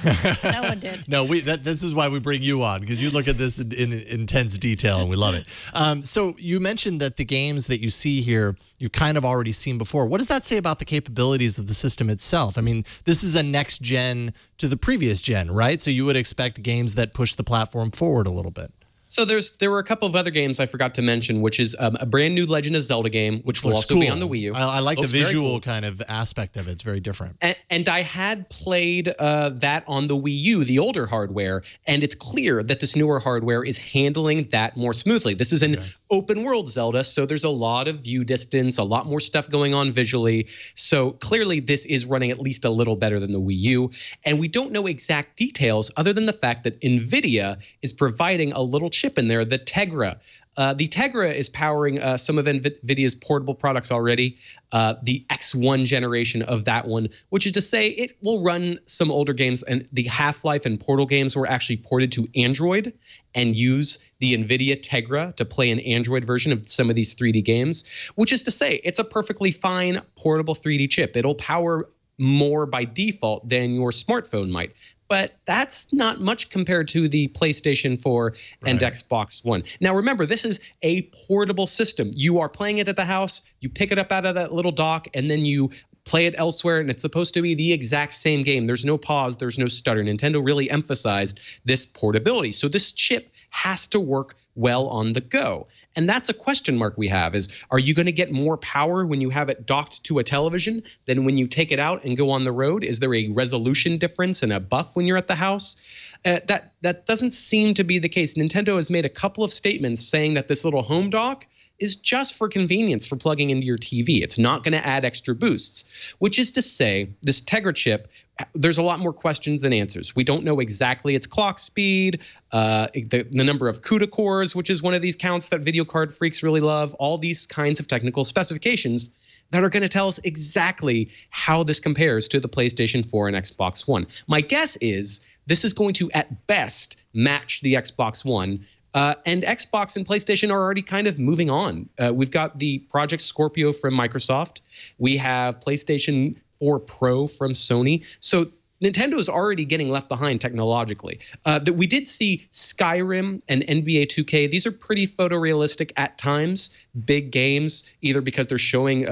No one did. No, this is why we bring you on, because you look at this in intense detail and we love it. So you mentioned that the games that you see here, you've kind of already seen before. What does that say about the capabilities of the system itself? I mean, this is a next gen to the previous gen, right? So you would expect games that push the platform forward a little bit. So there were a couple of other games I forgot to mention, which is a brand new Legend of Zelda game, which will also be on the Wii U. I like the visual kind of aspect of it. It's very different. And I had played that on the Wii U, the older hardware, and it's clear that this newer hardware is handling that more smoothly. This is an open world Zelda, so there's a lot of view distance, a lot more stuff going on visually. So clearly this is running at least a little better than the Wii U. And we don't know exact details other than the fact that NVIDIA is providing a little chip in there, the Tegra. The Tegra is powering some of NVIDIA's portable products already, the X1 generation of that one, which is to say it will run some older games, and the Half-Life and Portal games were actually ported to Android and use the NVIDIA Tegra to play an Android version of some of these 3D games, which is to say it's a perfectly fine portable 3D chip. It'll power more by default than your smartphone might. But that's not much compared to the PlayStation 4 and Xbox One. Now, remember, this is a portable system. You are playing it at the house, you pick it up out of that little dock, and then you play it elsewhere, and it's supposed to be the exact same game. There's no pause, there's no stutter. Nintendo really emphasized this portability. So this chip has to work well on the go. And that's a question mark we have is, are you going to get more power when you have it docked to a television than when you take it out and go on the road? Is there a resolution difference and a buff when you're at the house? That doesn't seem to be the case. Nintendo has made a couple of statements saying that this little home dock is just for convenience for plugging into your TV. It's not going to add extra boosts, which is to say this Tegra chip, there's a lot more questions than answers. We don't know exactly its clock speed, the number of CUDA cores, which is one of these counts that video card freaks really love, all these kinds of technical specifications that are going to tell us exactly how this compares to the PlayStation 4 and Xbox One. My guess is this is going to, at best, match the Xbox One. And Xbox and PlayStation are already kind of moving on. We've got the Project Scorpio from Microsoft. We have PlayStation 4 Pro from Sony. So Nintendo is already getting left behind technologically. That we did see Skyrim and NBA 2K. These are pretty photorealistic at times, big games, either because they're showing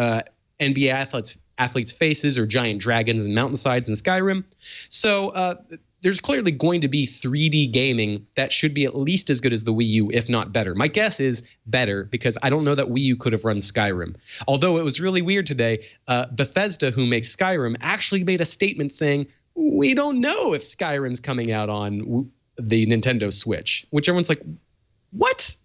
NBA athletes' faces or giant dragons and mountainsides in Skyrim. So there's clearly going to be 3D gaming that should be at least as good as the Wii U, if not better. My guess is better because I don't know that Wii U could have run Skyrim. Although it was really weird today, Bethesda, who makes Skyrim, actually made a statement saying, we don't know if Skyrim's coming out on the Nintendo Switch, which everyone's like, what?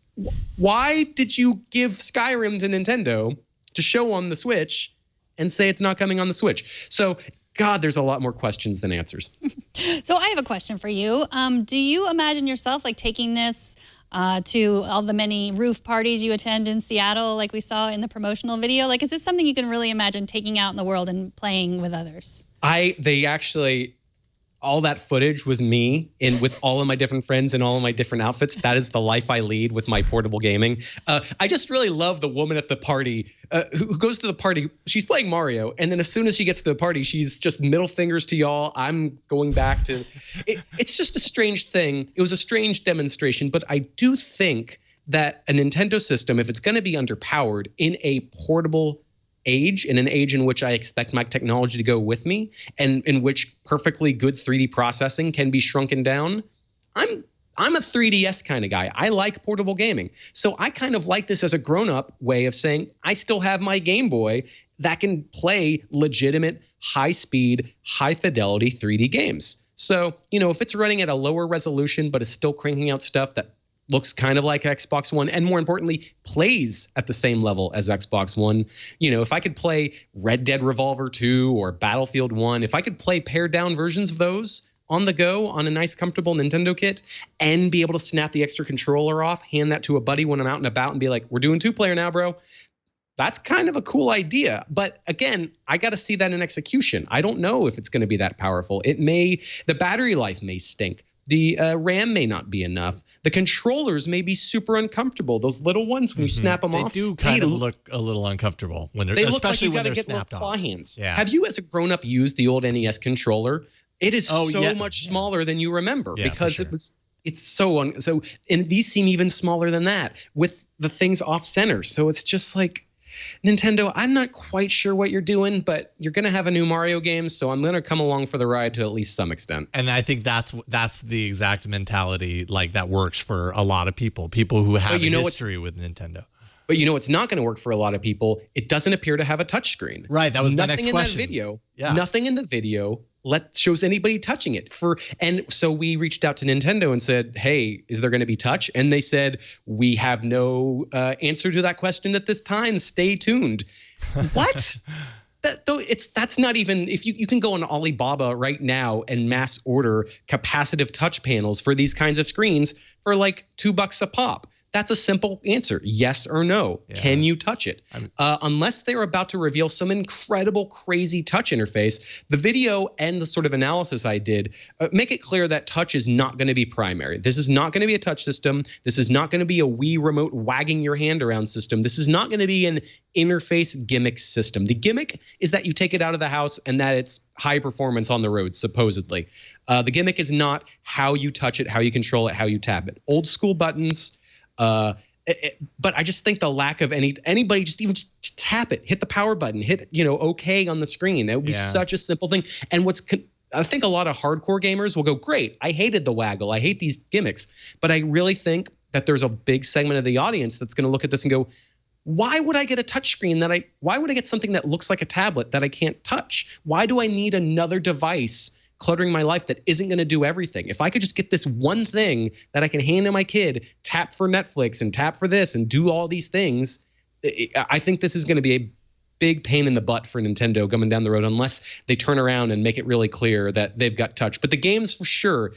Why did you give Skyrim to Nintendo to show on the Switch and say it's not coming on the Switch? So God, there's a lot more questions than answers. So I have a question for you. Do you imagine yourself like taking this to all the many roof parties you attend in Seattle, like we saw in the promotional video? Like, is this something you can really imagine taking out in the world and playing with others? All that footage was me with all of my different friends and all of my different outfits. That is the life I lead with my portable gaming. I just really love the woman at the party who goes to the party. She's playing Mario. And then as soon as she gets to the party, she's just middle fingers to y'all. I'm going back to it's just a strange thing. It was a strange demonstration. But I do think that a Nintendo system, if it's going to be underpowered in a portable age, in an age in which I expect my technology to go with me and in which perfectly good 3D processing can be shrunken down, I'm a 3DS kind of guy. I like portable gaming. So I kind of like this as a grown-up way of saying I still have my Game Boy that can play legitimate, high-speed, high-fidelity 3D games. So, if it's running at a lower resolution but is still cranking out stuff that looks kind of like Xbox One, and more importantly, plays at the same level as Xbox One. If I could play Red Dead Revolver 2 or Battlefield 1, if I could play pared down versions of those on the go on a nice, comfortable Nintendo kit and be able to snap the extra controller off, hand that to a buddy when I'm out and about and be like, we're doing 2-player now, bro. That's kind of a cool idea. But again, I got to see that in execution. I don't know if it's going to be that powerful. The battery life may stink. The RAM may not be enough. The controllers may be super uncomfortable. Those little ones, when you snap them off, they do kind of look a little uncomfortable when they're, especially especially when they're get snapped claw off. hands. Yeah. Have you, as a grown-up, used the old NES controller? It is yeah. much smaller than you remember because sure. it's so and these seem even smaller than that with the things off center. So it's just like, Nintendo, I'm not quite sure what you're doing, but you're going to have a new Mario game, so I'm going to come along for the ride to at least some extent. And I think that's the exact mentality like that works for a lot of people who have a history with Nintendo. But you know what's not going to work for a lot of people? It doesn't appear to have a touchscreen. Right, that was my next question. Nothing in the video shows anybody touching it. And so we reached out to Nintendo and said, hey, is there going to be touch? And they said, we have no answer to that question at this time. Stay tuned. What? That's not even, if you can go on Alibaba right now and mass order capacitive touch panels for these kinds of screens for like $2 a pop. That's a simple answer. Yes or no. Yeah. Can you touch it? Unless they're about to reveal some incredible, crazy touch interface, the video and the sort of analysis I did make it clear that touch is not going to be primary. This is not going to be a touch system. This is not going to be a Wii remote wagging your hand around system. This is not going to be an interface gimmick system. The gimmick is that you take it out of the house and that it's high performance on the road, supposedly. The gimmick is not how you touch it, how you control it, how you tap it. Old school buttons. But I just think the lack of anybody just tap it, hit the power button, hit OK on the screen. It would be such a simple thing. And I think a lot of hardcore gamers will go, great, I hated the waggle, I hate these gimmicks. But I really think that there's a big segment of the audience that's going to look at this and go, why would I get a touchscreen why would I get something that looks like a tablet that I can't touch? Why do I need another device cluttering my life that isn't going to do everything? If I could just get this one thing that I can hand to my kid, tap for Netflix and tap for this and do all these things, I think this is going to be a big pain in the butt for Nintendo coming down the road unless they turn around and make it really clear that they've got touch. But the games, for sure,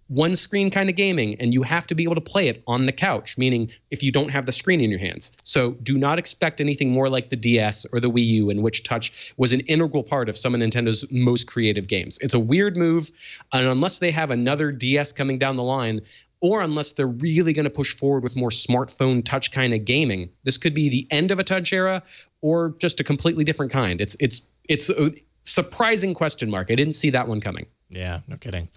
one screen kind of gaming, and you have to be able to play it on the couch, meaning if you don't have the screen in your hands. So do not expect anything more like the DS or the Wii U, in which touch was an integral part of some of Nintendo's most creative games. It's a weird move, and unless they have another DS coming down the line, or unless they're really going to push forward with more smartphone touch kind of gaming, this could be the end of a touch era or just a completely different kind. It's a surprising question mark. I didn't see that one coming. Yeah, no kidding.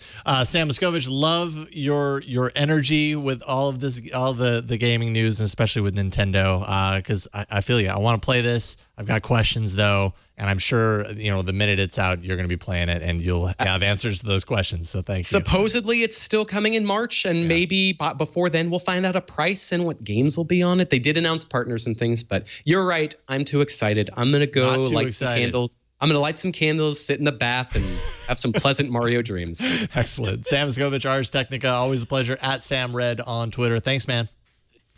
Sam Machkovech, love your energy with all of this, all the gaming news, and especially with Nintendo, because I feel you. I want to play this. I've got questions though, and I'm sure the minute it's out, you're going to be playing it, and you'll have answers to those questions. So thank you. Supposedly, it's still coming in March, and maybe before then, we'll find out a price and what games will be on it. They did announce partners and things, but you're right. I'm too excited. I'm going to go light some candles. I'm going to light some candles, sit in the bath, and have some pleasant Mario dreams. Excellent. Sam Machkovech, Ars Technica, always a pleasure. At Sam Red on Twitter. Thanks, man.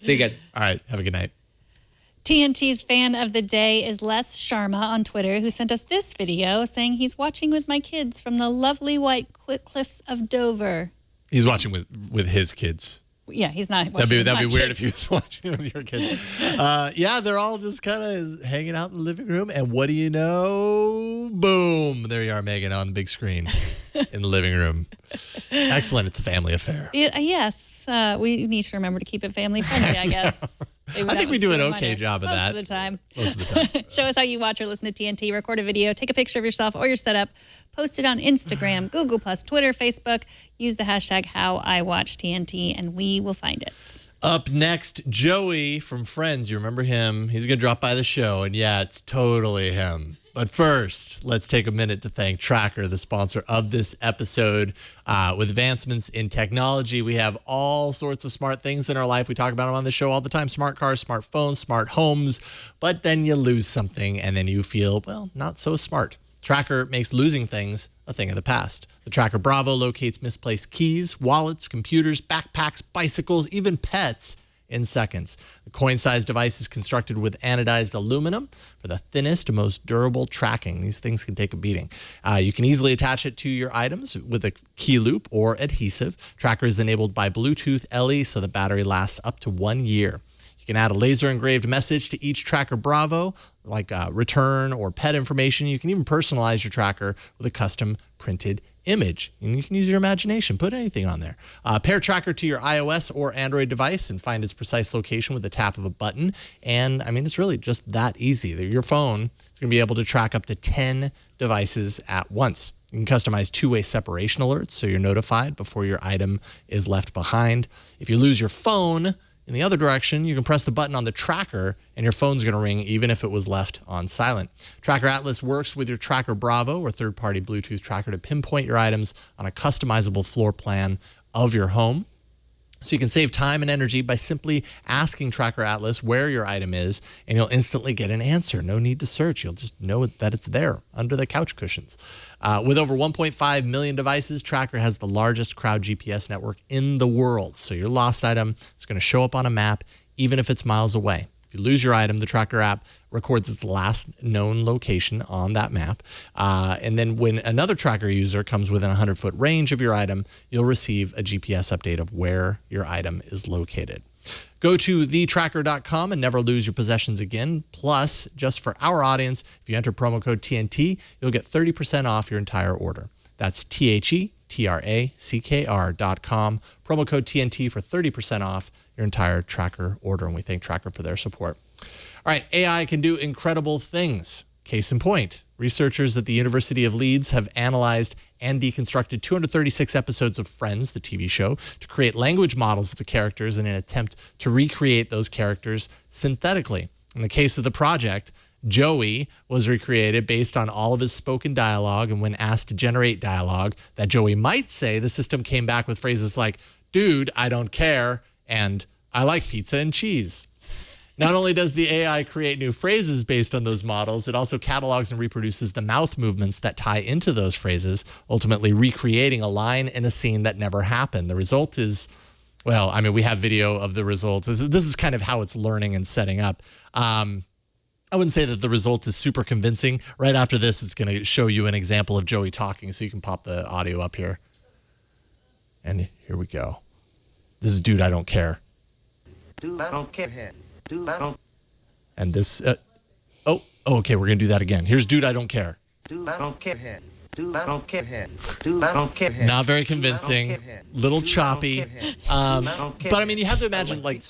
See you guys. All right. Have a good night. TNT's fan of the day is Les Sharma on Twitter, who sent us this video saying he's watching with my kids from the lovely white cliffs of Dover. He's watching with his kids. Yeah, he's not watching That'd be weird if he was watching with your kids. Yeah, they're all just kind of hanging out in the living room. And what do you know? Boom. There you are, Megan, on the big screen in the living room. Excellent. It's a family affair. Yes. We need to remember to keep it family friendly, I guess. I think we do an okay job of that. Most of the time. Most of the time. Show us how you watch or listen to TNT. Record a video. Take a picture of yourself or your setup. Post it on Instagram, Google+, Twitter, Facebook. Use the hashtag HowIWatchTNT, and we will find it. Up next, Joey from Friends. You remember him. He's going to drop by the show, and yeah, it's totally him. But first, let's take a minute to thank Tracker, the sponsor of this episode. With advancements in technology, we have all sorts of smart things in our life. We talk about them on the show all the time. Smart cars, smart phones, smart homes. But then you lose something, and then you feel, well, not so smart. Tracker makes losing things a thing of the past. The Tracker Bravo locates misplaced keys, wallets, computers, backpacks, bicycles, even pets in seconds. The coin-sized device is constructed with anodized aluminum for the thinnest, most durable tracking. These things can take a beating. You can easily attach it to your items with a key loop or adhesive. Tracker is enabled by Bluetooth LE, so the battery lasts up to 1 year. You You can add a laser engraved message to each Tracker Bravo, like return or pet information. You can even personalize your tracker with a custom printed image. And you can use your imagination. Put anything on there. Pair Tracker to your iOS or Android device and find its precise location with the tap of a button. And I mean, it's really just that easy. Your phone is going to be able to track up to 10 devices at once. You can customize two-way separation alerts so you're notified before your item is left behind. If you lose your phone in the other direction, you can press the button on the tracker and your phone's going to ring even if it was left on silent. Tracker Atlas works with your Tracker Bravo or third-party Bluetooth tracker to pinpoint your items on a customizable floor plan of your home. So you can save time and energy by simply asking Tracker Atlas where your item is, and you'll instantly get an answer. No need to search. You'll just know that it's there under the couch cushions. With over 1.5 million devices, Tracker has the largest crowd GPS network in the world. So your lost item is going to show up on a map, even if it's miles away. If you lose your item, the Tracker app records its last known location on that map. And then when another Tracker user comes within a 100-foot range of your item, you'll receive a GPS update of where your item is located. Go to thetracker.com and never lose your possessions again. Plus, just for our audience, if you enter promo code TNT, you'll get 30% off your entire order. That's TheTracker.com. Promo code TNT for 30% off your entire Tracker order. And we thank Tracker for their support. All right, AI can do incredible things. Case in point, researchers at the University of Leeds have analyzed and deconstructed 236 episodes of Friends, the TV show, to create language models of the characters in an attempt to recreate those characters synthetically. In the case of the project, Joey was recreated based on all of his spoken dialogue, and when asked to generate dialogue that Joey might say, the system came back with phrases like, "Dude, I don't care," and "I like pizza and cheese." Not only does the AI create new phrases based on those models, it also catalogs and reproduces the mouth movements that tie into those phrases, ultimately recreating a line in a scene that never happened. The result is, well, I mean, we have video of the results. This is kind of how it's learning and setting up. I wouldn't say that the result is super convincing. Right after this, it's going to show you an example of Joey talking, so you can pop the audio up here. And here we go. This is "Dude, I don't care." Dude, I don't care. Dude, I don't. And this, okay, we're going to do that again. Here's "Dude, I don't care." Dude, I don't care. Dude, I don't care. Dude, I don't care. Not very convincing, little choppy. But I mean, you have to imagine, like,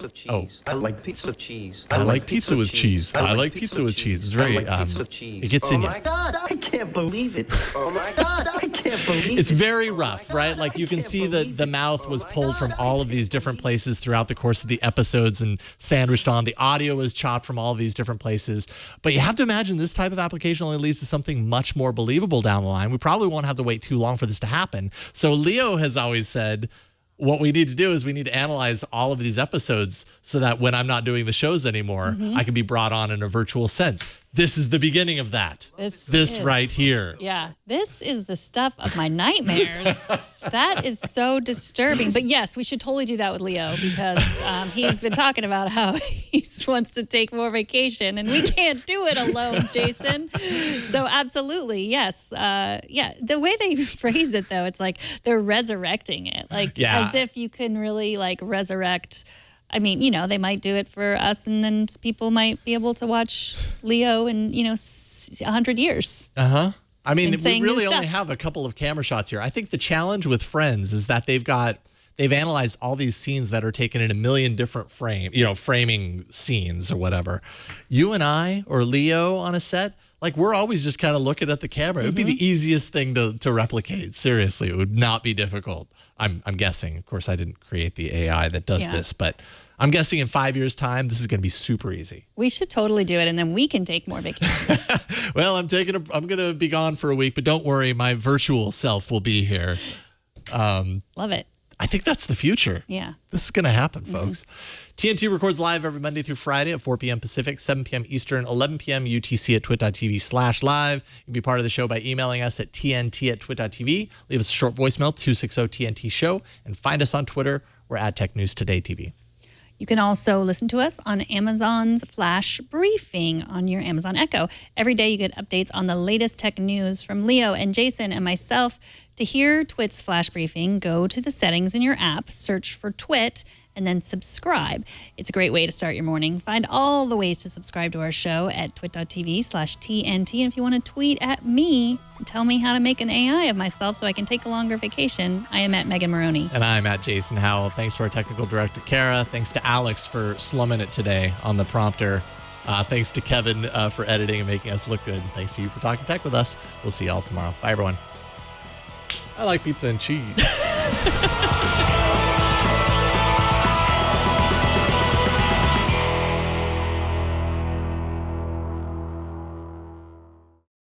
I like pizza with cheese. I like pizza with cheese. I like pizza with cheese. It's very, it gets in you. Oh my God, I can't believe it. Oh my God, I can't believe it. It's very rough, right? Like, you can see that the mouth was pulled from all of these different places throughout the course of the episodes and sandwiched on. The audio was chopped from all of these different places. But you have to imagine this type of application only leads to something much more believable down the line. We probably won't have to wait too long for this to happen. So Leo has always said, what we need to do is we need to analyze all of these episodes so that when I'm not doing the shows anymore, I can be brought on in a virtual sense. This is the beginning of that. This right here. Yeah, this is the stuff of my nightmares. That is so disturbing. But yes, we should totally do that with Leo because he's been talking about how he wants to take more vacation and we can't do it alone, Jason. So absolutely, yes. The way they phrase it, though, it's like they're resurrecting it. Like as if you can really like resurrect. I mean, you know, they might do it for us and then people might be able to watch Leo in, 100 years. I mean, we really only have a couple of camera shots here. I think the challenge with Friends is that they've analyzed all these scenes that are taken in a million different framing scenes or whatever. You and I or Leo on a set, like, we're always just kind of looking at the camera. It would be the easiest thing to replicate. Seriously, it would not be difficult. I'm guessing. Of course, I didn't create the AI that does this, but I'm guessing in 5 years' time, this is going to be super easy. We should totally do it, and then we can take more vacations. Well, I'm going to be gone for a week, but don't worry, my virtual self will be here. Love it. I think that's the future. Yeah. This is going to happen, folks. TNT records live every Monday through Friday at 4 p.m. Pacific, 7 p.m. Eastern, 11 p.m. UTC at twit.tv/live. You can be part of the show by emailing us at tnt@twit.tv. Leave us a short voicemail, 260-TNT-SHOW, and find us on Twitter. We're at Tech News Today TV. You can also listen to us on Amazon's Flash Briefing on your Amazon Echo. Every day you get updates on the latest tech news from Leo and Jason and myself. To hear Twit's Flash Briefing, go to the settings in your app, search for Twit, and then subscribe. It's a great way to start your morning. Find all the ways to subscribe to our show at twit.tv/TNT. And if you want to tweet at me, tell me how to make an AI of myself so I can take a longer vacation, I am at Megan Morrone. And I'm at Jason Howell. Thanks to our technical director, Kara. Thanks to Alex for slumming it today on the prompter. Thanks to Kevin for editing and making us look good. And thanks to you for talking tech with us. We'll see y'all tomorrow. Bye, everyone. I like pizza and cheese.